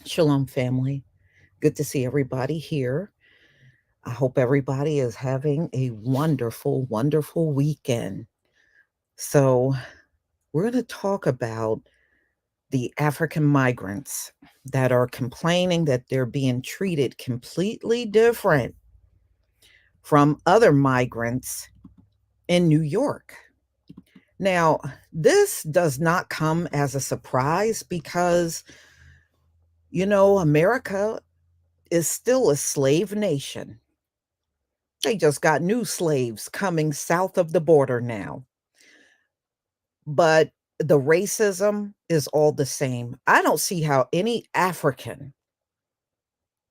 Shalom, family. Good to see everybody here. I hope everybody is having a wonderful, wonderful weekend. So, we're going to talk about the African migrants that are complaining that they're being treated completely different from other migrants in New York. Now, this does not come as a surprise because, America is still a slave nation. They just got new slaves coming south of the border now. But the racism is all the same. I don't see how any African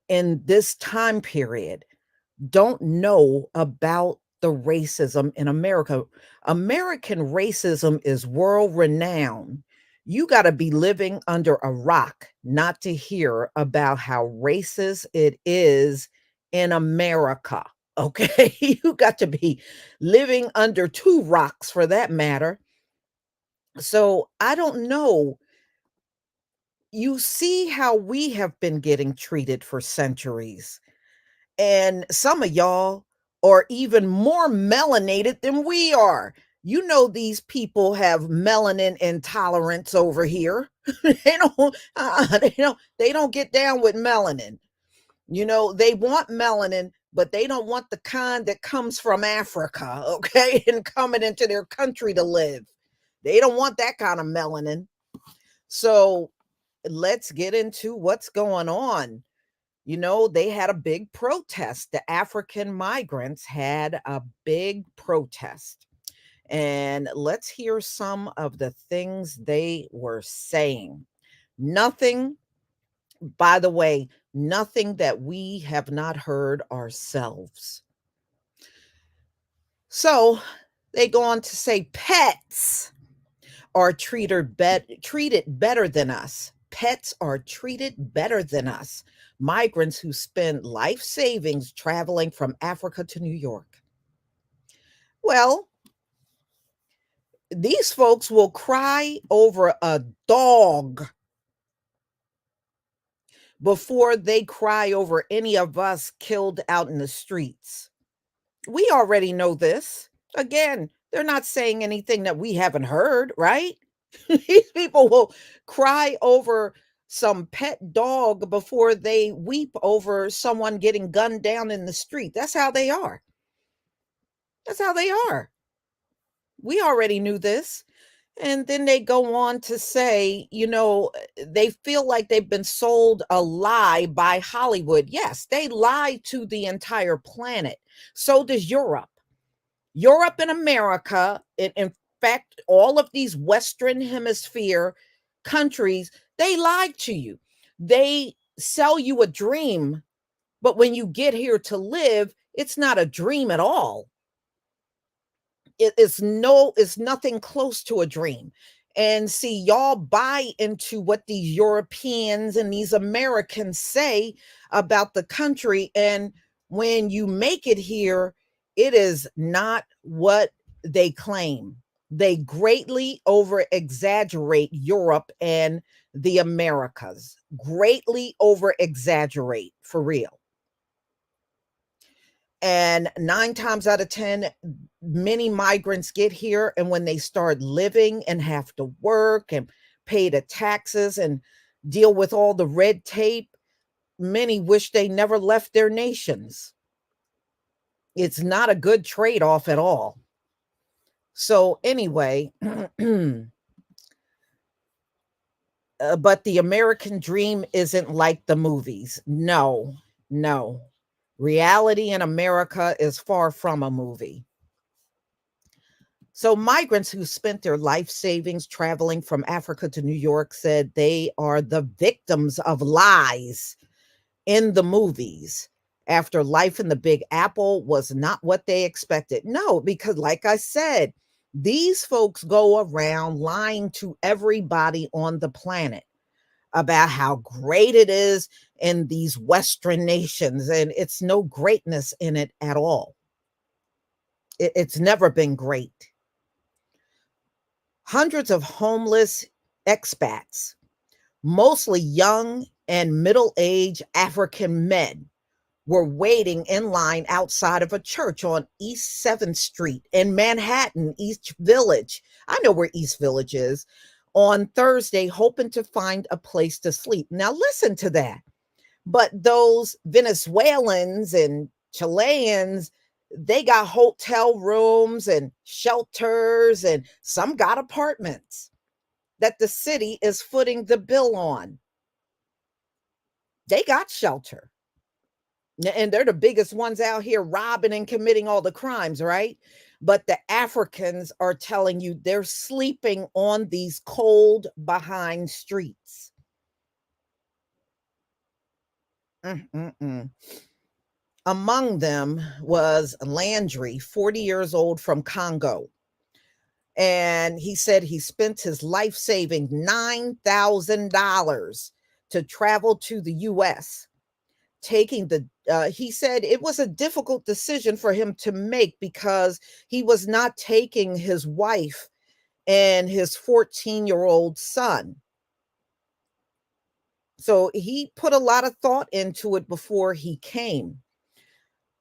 in this time period don't know about the racism in America. American racism is world renowned. You got to be living under a rock not to hear about how racist it is in America. Okay. You got to be living under two rocks for that matter. So I don't know. You see how we have been getting treated for centuries. And some of y'all are even more melanated than we are. These people have melanin intolerance over here. They don't get down with melanin. They want melanin, but they don't want the kind that comes from Africa, okay, and coming into their country to live. They don't want that kind of melanin. So let's get into what's going on. They had a big protest. The African migrants had a big protest. And let's hear some of the things they were saying. Nothing, by the way, nothing that we have not heard ourselves. So they go on to say pets are treated better than us. Pets are treated better than us. Migrants who spend life savings traveling from Africa to New York. Well, these folks will cry over a dog before they cry over any of us killed out in the streets. We already know this. Again, they're not saying anything that we haven't heard, right? These people will cry over some pet dog before they weep over someone getting gunned down in the street. That's how they are. That's how they are. We already knew this. And then they go on to say, they feel like they've been sold a lie by Hollywood. Yes, they lie to the entire planet. So does Europe. Europe and America, in fact, all of these Western Hemisphere countries, they lie to you. They sell you a dream, but when you get here to live, it's not a dream at all. It's nothing close to a dream. And see, y'all buy into what these Europeans and these Americans say about the country, and when you make it here, it is not what they claim. They greatly over exaggerate Europe and the Americas, greatly over exaggerate, for real. And 9 times out of 10, many migrants get here, and when they start living and have to work and pay the taxes and deal with all the red tape, many wish they never left their nations. It's not a good trade-off at all. So anyway, but the American dream isn't like the movies. No, no. Reality in America is far from a movie. So migrants who spent their life savings traveling from Africa to New York said they are the victims of lies in the movies after life in the Big Apple was not what they expected. No, because like I said, these folks go around lying to everybody on the planet about how great it is in these Western nations, and it's no greatness in it at all. It's never been great. Hundreds of homeless expats, mostly young and middle-aged African men, were waiting in line outside of a church on East 7th Street in Manhattan, East Village. I know where East Village is. On Thursday, hoping to find a place to sleep. Now, listen to that. But those Venezuelans and Chileans, they got hotel rooms and shelters, and some got apartments that the city is footing the bill on. They got shelter. And they're the biggest ones out here robbing and committing all the crimes, right? But the Africans are telling you they're sleeping on these cold behind streets. Mm-mm-mm. Among them was Landry, 40 years old, from Congo. And he said he spent his life saving $9,000 to travel to the US. He said it was a difficult decision for him to make because he was not taking his wife and his 14-year-old son. So he put a lot of thought into it before he came.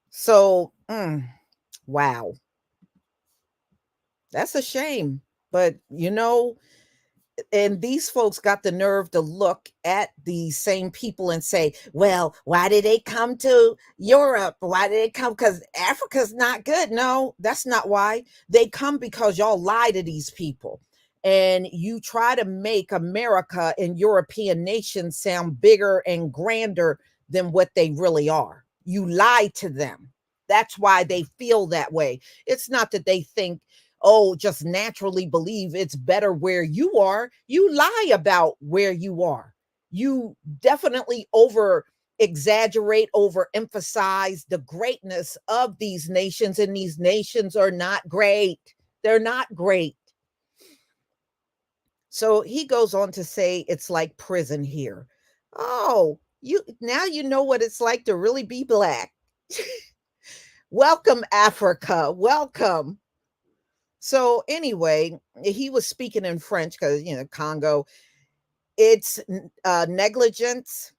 So, wow. That's a shame. But, and these folks got the nerve to look at these same people and say, well, why did they come to Europe? Why did they come? Because Africa's not good. No, that's not why. They come because y'all lie to these people. And you try to make America and European nations sound bigger and grander than what they really are. You lie to them. That's why they feel that way. It's not that they think, just naturally believe it's better where you are. You lie about where you are. You definitely over exaggerate, overemphasize the greatness of these nations, and these nations are not great. They're not great. So he goes on to say it's like prison here. Oh, now you know what it's like to really be Black. Welcome, Africa. Welcome. So anyway, he was speaking in French because, Congo, it's negligence.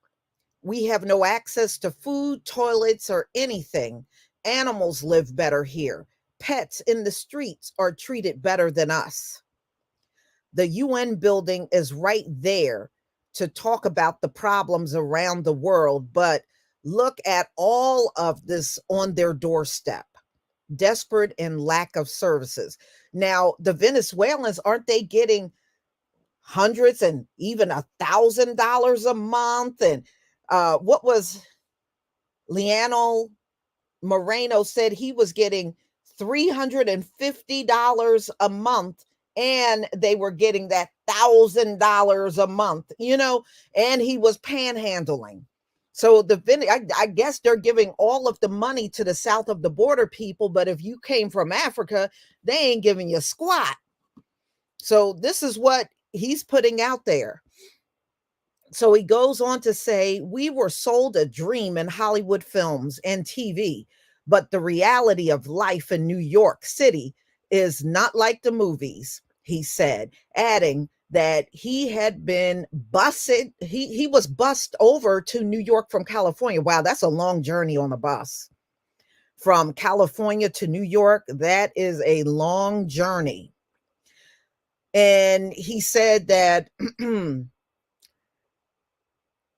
We have no access to food, toilets, or anything. Animals live better here. Pets in the streets are treated better than us. The UN building is right there. to talk about the problems around the world, but look at all of this on their doorstep, desperate and lack of services. Now, the Venezuelans, aren't they getting hundreds and even $1,000 a month? And what was Leonel Moreno said he was getting $350 a month, and they were getting that $1,000 a month, and he was panhandling. So I guess they're giving all of the money to the south of the border people, but if you came from Africa, they ain't giving you squat. So this is what he's putting out there. So he goes on to say, we were sold a dream in Hollywood films and TV, but the reality of life in New York City is not like the movies, he said, adding that he had been bused. He was bussed over to New York from California. Wow, that's a long journey on a bus. From California to New York, that is a long journey. And he said that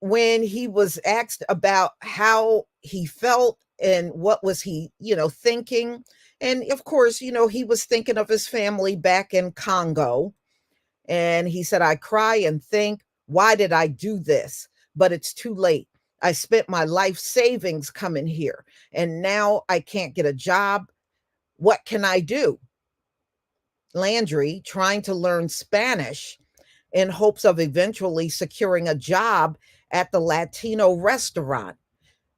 when he was asked about how he felt and what was he, thinking. And of course, he was thinking of his family back in Congo. And he said, I cry and think, why did I do this? But it's too late. I spent my life savings coming here, and now I can't get a job. What can I do? Landry, trying to learn Spanish in hopes of eventually securing a job at the Latino restaurant.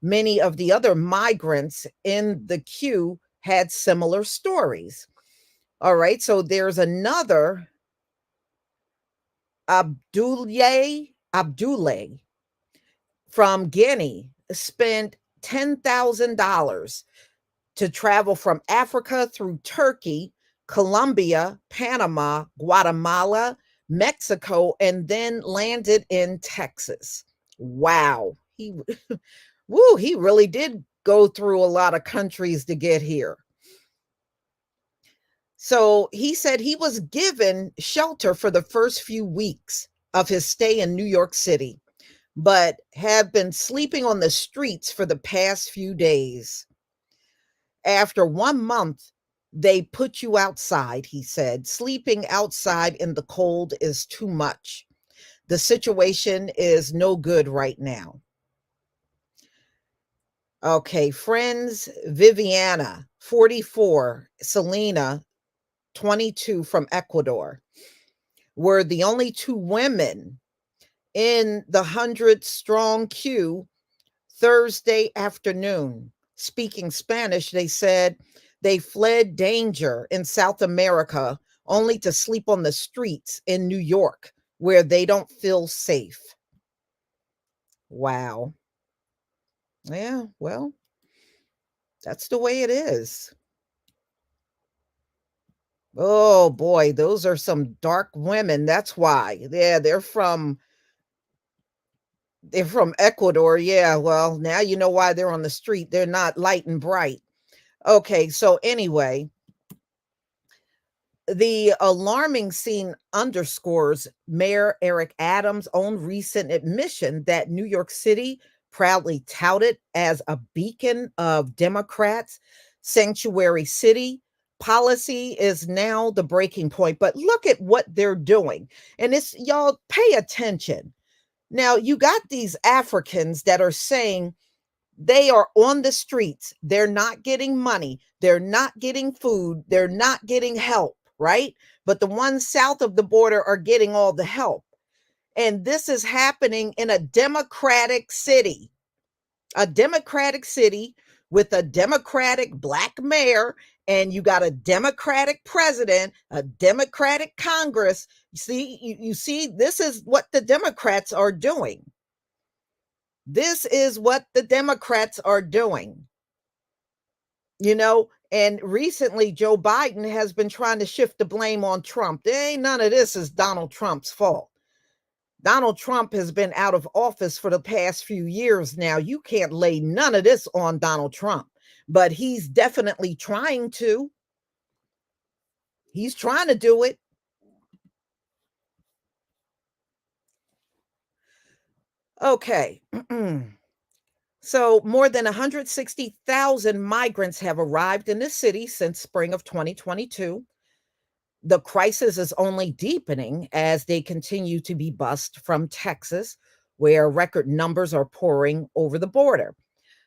Many of the other migrants in the queue had similar stories. All right, so there's another Abdoulaye from Guinea spent $10,000 to travel from Africa through Turkey, Colombia, Panama, Guatemala, Mexico, and then landed in Texas. Wow. He really did go through a lot of countries to get here. So he said he was given shelter for the first few weeks of his stay in New York City, but have been sleeping on the streets for the past few days. After 1 month, they put you outside, he said. Sleeping outside in the cold is too much. The situation is no good right now. Okay, friends, Viviana, 44, Selena, 22, from Ecuador, were the only two women in the 100-strong queue Thursday afternoon. Speaking Spanish, they said they fled danger in South America only to sleep on the streets in New York, where they don't feel safe. Wow. Yeah, well, that's the way it is. Oh boy, those are some dark women. That's why. Yeah, they're from Ecuador. Yeah, well, now you know why they're on the street. They're not light and bright. Okay, so anyway, the alarming scene underscores Mayor Eric Adams' own recent admission that New York City, proudly touted as a beacon of Democrats, sanctuary city, policy is now the breaking point. But look at what they're doing. And it's, y'all, pay attention. Now, you got these Africans that are saying they are on the streets. They're not getting money. They're not getting food. They're not getting help, right? But the ones south of the border are getting all the help. And this is happening in a democratic city with a Democratic black mayor, and you got a Democratic president, a Democratic Congress. You see, this is what the Democrats are doing. This is what the Democrats are doing. And recently Joe Biden has been trying to shift the blame on Trump. There ain't none of this is Donald Trump's fault. Donald Trump has been out of office for the past few years now. You can't lay none of this on Donald Trump, but he's definitely trying to. He's trying to do it. Okay. So, more than 160,000 migrants have arrived in the city since spring of 2022. The crisis is only deepening as they continue to be bussed from Texas, where record numbers are pouring over the border.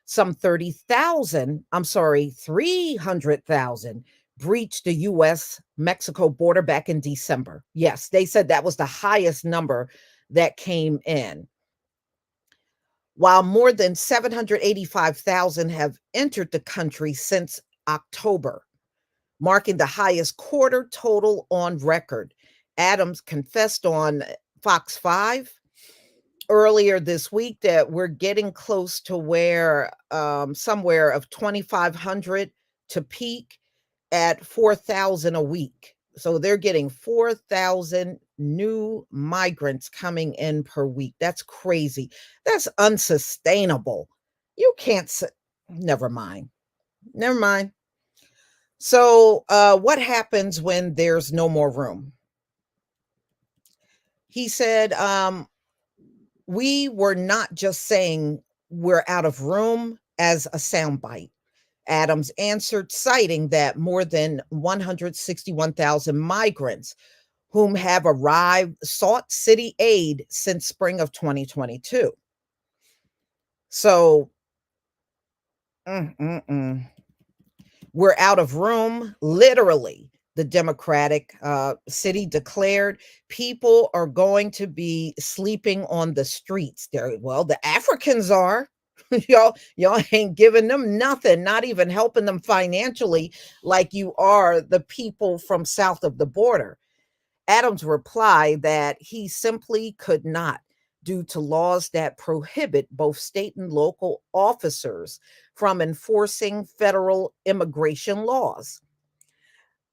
Some 30,000, I'm sorry, 300,000 breached the US Mexico border back in December. Yes, they said that was the highest number that came in, while more than 785,000 have entered the country since October, marking the highest quarter total on record. Adams confessed on Fox 5 earlier this week that we're getting close to where somewhere of 2,500 to peak at 4,000 a week. So they're getting 4,000 new migrants coming in per week. That's crazy. That's unsustainable. You can't never mind. Never mind. So, what happens when there's no more room? He said, we were not just saying we're out of room as a soundbite. Adams answered, citing that more than 161,000 migrants whom have arrived sought city aid since spring of 2022. So, mm, mm, mm. We're out of room, literally. The Democratic city declared people are going to be sleeping on the streets. There, well, the Africans are. Y'all ain't giving them nothing, not even helping them financially, like you are the people from south of the border. Adams replied that he simply could not, due to laws that prohibit both state and local officers from enforcing federal immigration laws.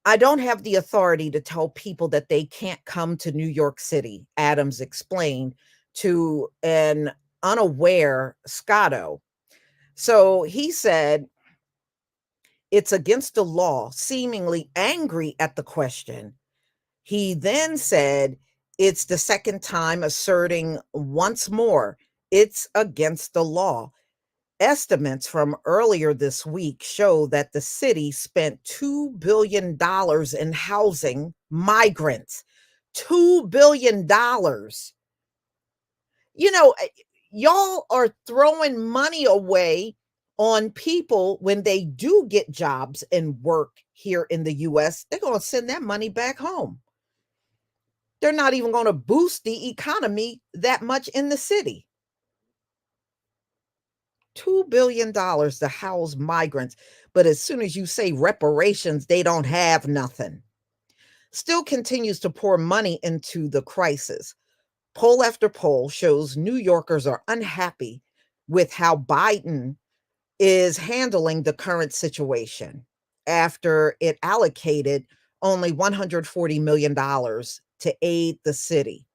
I don't have the authority to tell people that they can't come to New York City, Adams explained to an unaware Scotto. So he said it's against the law, seemingly angry at the question. He then said it's the second time asserting once more it's against the law. Estimates from earlier this week show that the city spent $2 billion in housing migrants. $2 billion. You know, y'all are throwing money away on people when they do get jobs and work here in the US. They're going to send that money back home. They're not even going to boost the economy that much in the city. $2 billion to house migrants. But as soon as you say reparations, they don't have nothing. Still continues to pour money into the crisis. Poll after poll shows New Yorkers are unhappy with how Biden is handling the current situation after it allocated only $140 million to aid the city.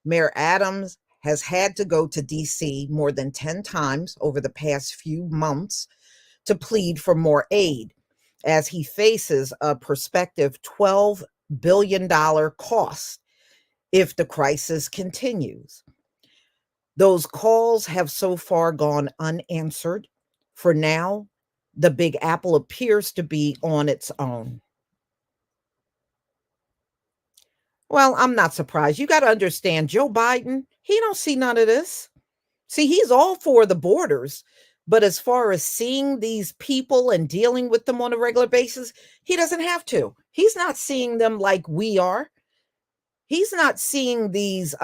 Mayor Adams has had to go to DC more than 10 times over the past few months to plead for more aid as he faces a prospective $12 billion cost if the crisis continues. Those calls have so far gone unanswered. For now, the Big Apple appears to be on its own. Well, I'm not surprised. You got to understand, Joe Biden, he don't see none of this. See, he's all for the borders, but as far as seeing these people and dealing with them on a regular basis, he doesn't have to. He's not seeing them like we are. He's not seeing these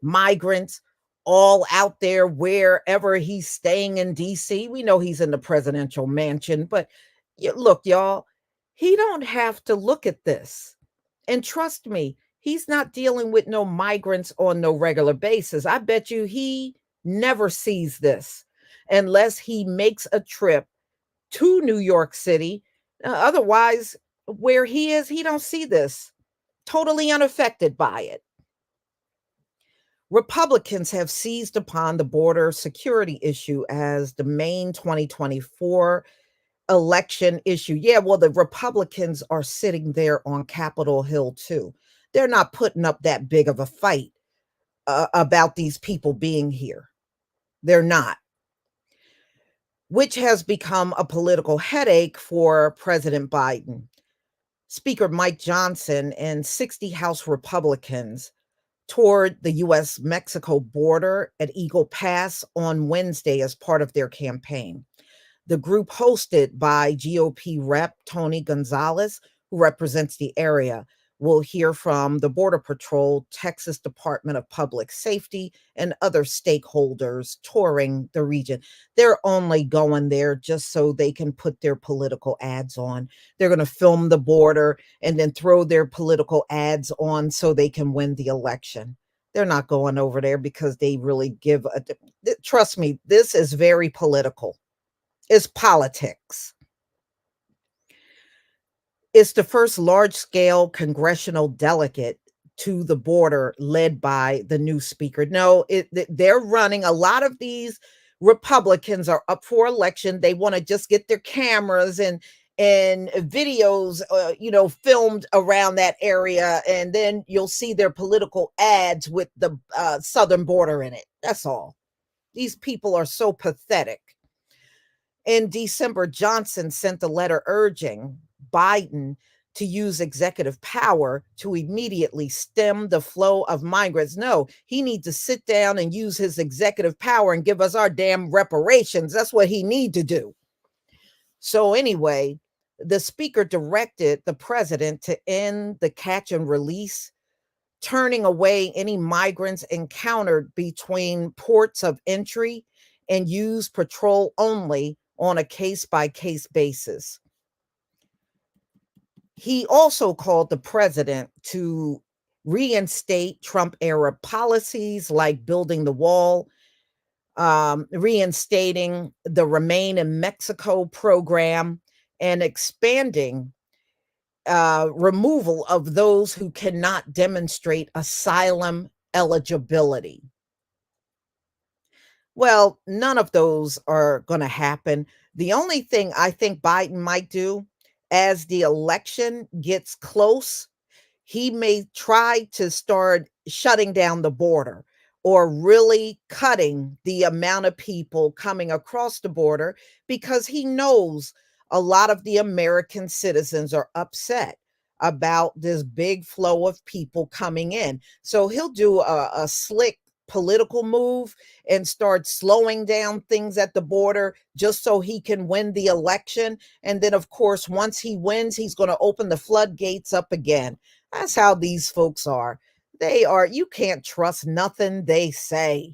migrants all out there wherever he's staying in DC. We know he's in the presidential mansion, but look, y'all, he don't have to look at this. And trust me, he's not dealing with no migrants on no regular basis. I bet you he never sees this unless he makes a trip to New York City. Otherwise, where he is, he don't see this. Totally unaffected by it. Republicans have seized upon the border security issue as the main 2024 election issue. Yeah, well, the Republicans are sitting there on Capitol Hill too. They're not putting up that big of a fight about these people being here. They're not, which has become a political headache for President Biden. Speaker Mike Johnson and 60 House Republicans toured the US Mexico border at Eagle Pass on Wednesday as part of their campaign. The group, hosted by GOP Rep. Tony Gonzalez, who represents the area, will hear from the Border Patrol, Texas Department of Public Safety, and other stakeholders touring the region. They're only going there just so they can put their political ads on. They're going to film the border and then throw their political ads on so they can win the election. They're not going over there because they really give a. Trust me, this is very political. It's politics. It's the first large-scale congressional delegate to the border led by the new speaker. No, they're running. A lot of these Republicans are up for election. They want to just get their cameras and videos, filmed around that area, and then you'll see their political ads with the southern border in it. That's all. These people are so pathetic. In December, Johnson sent a letter urging Biden to use executive power to immediately stem the flow of migrants. No, he needs to sit down and use his executive power and give us our damn reparations. That's what he needs to do. So anyway, the speaker directed the president to end the catch and release, turning away any migrants encountered between ports of entry, and use patrol only on a case-by-case basis. He also called the president to reinstate Trump-era policies like building the wall, reinstating the Remain in Mexico program, and expanding removal of those who cannot demonstrate asylum eligibility. Well, none of those are going to happen. The only thing I think Biden might do as the election gets close, he may try to start shutting down the border or really cutting the amount of people coming across the border, because he knows a lot of the American citizens are upset about this big flow of people coming in. So he'll do a slick political move and start slowing down things at the border just so he can win the election. And then, of course, once he wins, he's going to open the floodgates up again. That's how these folks are. You can't trust nothing they say.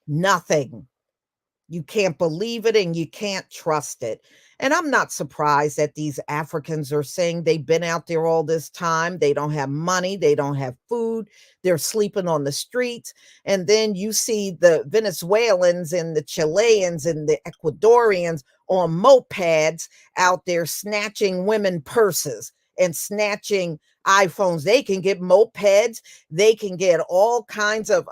Nothing. You can't believe it and you can't trust it. And I'm not surprised that these Africans are saying they've been out there all this time. They don't have money. They don't have food. They're sleeping on the streets. And then you see the Venezuelans and the Chileans and the Ecuadorians on mopeds out there snatching women purses and snatching iPhones. They can get mopeds. They can get all kinds of,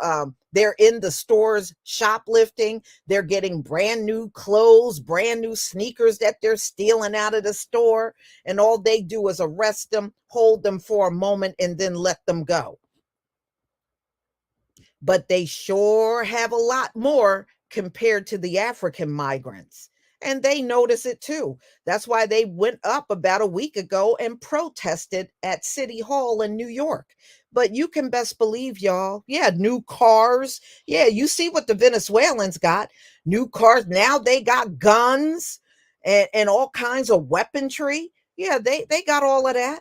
they're in the stores shoplifting. They're getting brand new clothes, brand new sneakers that they're stealing out of the store. And all they do is arrest them, hold them for a moment, and then let them go. But they sure have a lot more compared to the African migrants. And they notice it too. That's why they went up about a week ago and protested at City Hall in New York. But you can best believe, y'all, yeah, new cars. Yeah, you see what the Venezuelans got. New cars. Now they got guns and all kinds of weaponry. Yeah, they got all of that.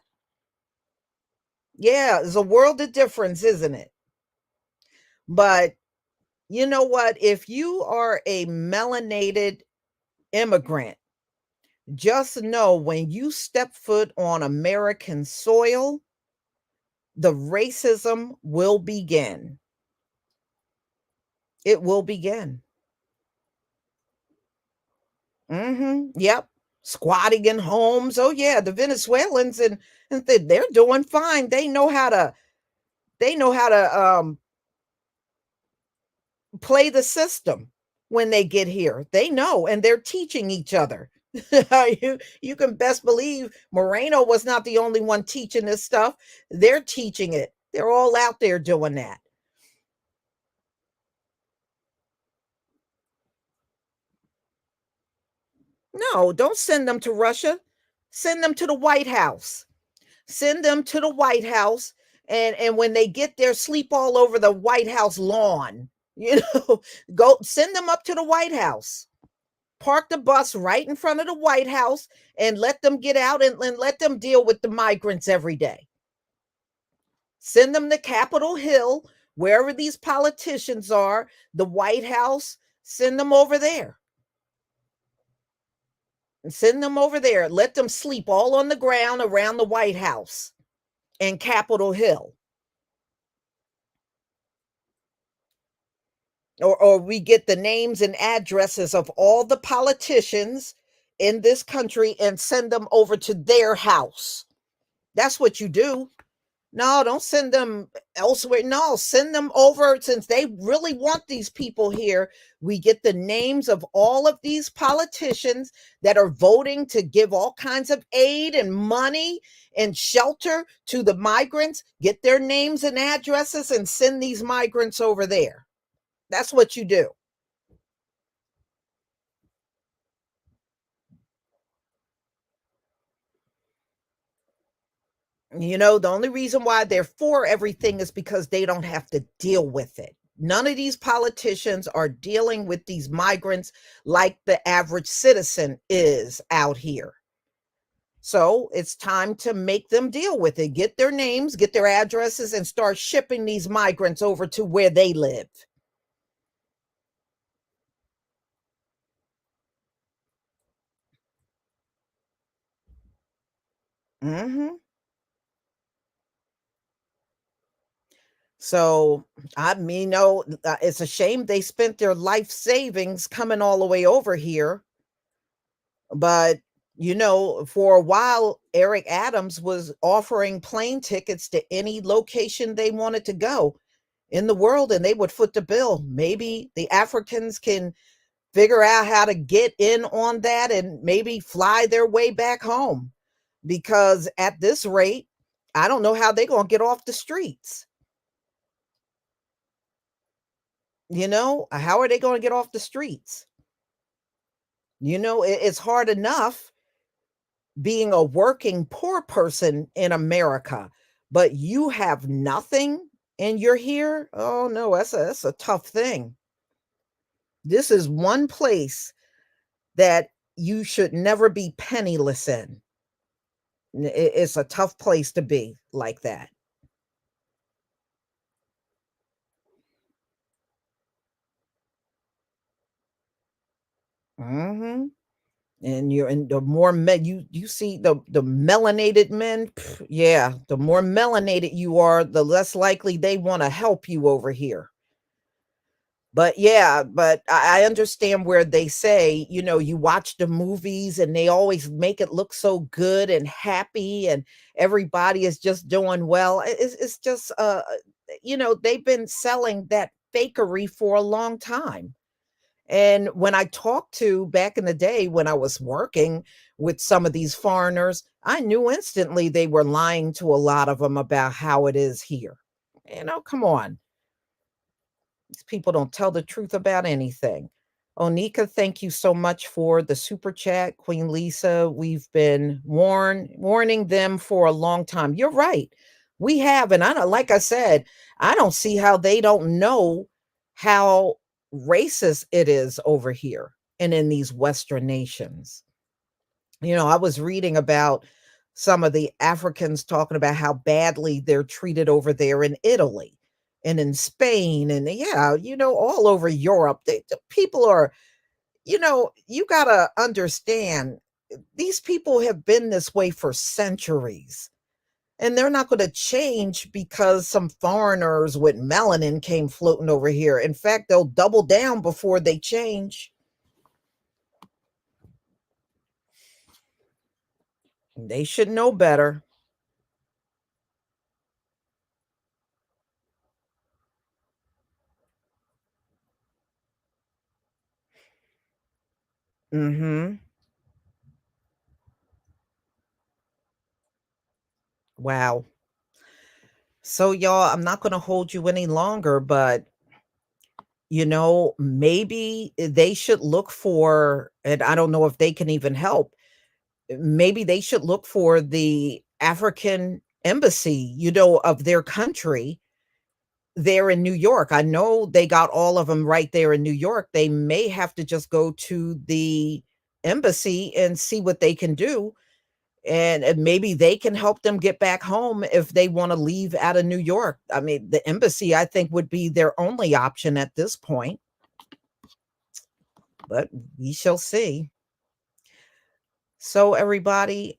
Yeah, there's a world of difference, isn't it? But you know what? If you are a melanated immigrant, just know when you step foot on American soil, the racism will begin. It will begin. Yep. Squatting in homes. Oh yeah, the Venezuelans and they're doing fine. They know how to play the system when they get here. They know, and they're teaching each other. You can best believe Moreno was not the only one teaching this stuff. They're teaching it. They're all out there doing that. No, don't send them to Russia. Send them to the White House. Send them to the White House, and when they get there, sleep all over the White House lawn. You know, go send them up to the White House. Park the bus right in front of the White House and let them get out and let them deal with the migrants every day. Send them to Capitol Hill, wherever these politicians are, the White House, send them over there. Send them over there. Let them sleep all on the ground around the White House and Capitol Hill. Or we get the names and addresses of all the politicians in this country and send them over to their house. That's what you do. No, don't send them elsewhere. No, send them over since they really want these people here. We get the names of all of these politicians that are voting to give all kinds of aid and money and shelter to the migrants, get their names and addresses, and send these migrants over there. That's what you do. You know, the only reason why they're for everything is because they don't have to deal with it. None of these politicians are dealing with these migrants like the average citizen is out here. So it's time to make them deal with it. Get their names, get their addresses, and start shipping these migrants over to where they live. Hmm. So, I mean, no, it's a shame they spent their life savings coming all the way over here. But, for a while, Eric Adams was offering plane tickets to any location they wanted to go in the world, and they would foot the bill. Maybe the Africans can figure out how to get in on that and maybe fly their way back home. Because at this rate, I don't know how they're going to get off the streets. How are they going to get off the streets? It's hard enough being a working poor person in America, but you have nothing and you're here. Oh no, that's a tough thing. This is one place that you should never be penniless in. It's a tough place to be like that. Hmm. And the more men you see, the melanated men, yeah, the more melanated you are, the less likely they want to help you over here. But yeah, but I understand where they say, you watch the movies and they always make it look so good and happy and everybody is just doing well. It's just, they've been selling that fakery for a long time. And when I talked to back in the day when I was working with some of these foreigners, I knew instantly they were lying to a lot of them about how it is here. Come on. These people don't tell the truth about anything. Onika, thank you so much for the super chat. Queen Lisa, we've been warning them for a long time. You're right. We have, and I don't, like I said, I don't see how they don't know how racist it is over here and in these Western nations. I was reading about some of the Africans talking about how badly they're treated over there in Italy and in Spain and yeah, all over Europe. The people are, you got to understand these people have been this way for centuries. And they're not going to change because some foreigners with melanin came floating over here. In fact, they'll double down before they change. They should know better. Mhm. Wow. So, y'all, I'm not going to hold you any longer, but Maybe they should look for, and I don't know if they can even help, maybe they should look for the African embassy, of their country there in New York. I know they got all of them right there in New York. They may have to just go to the embassy and see what they can do, and maybe they can help them get back home if they wanna leave out of New York. I mean, the embassy, I think, would be their only option at this point, but we shall see. So, everybody,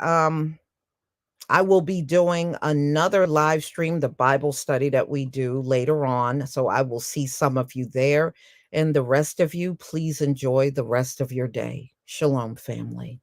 I will be doing another live stream, the Bible study that we do later on, so I will see some of you there, and the rest of you, please enjoy the rest of your day. Shalom, family.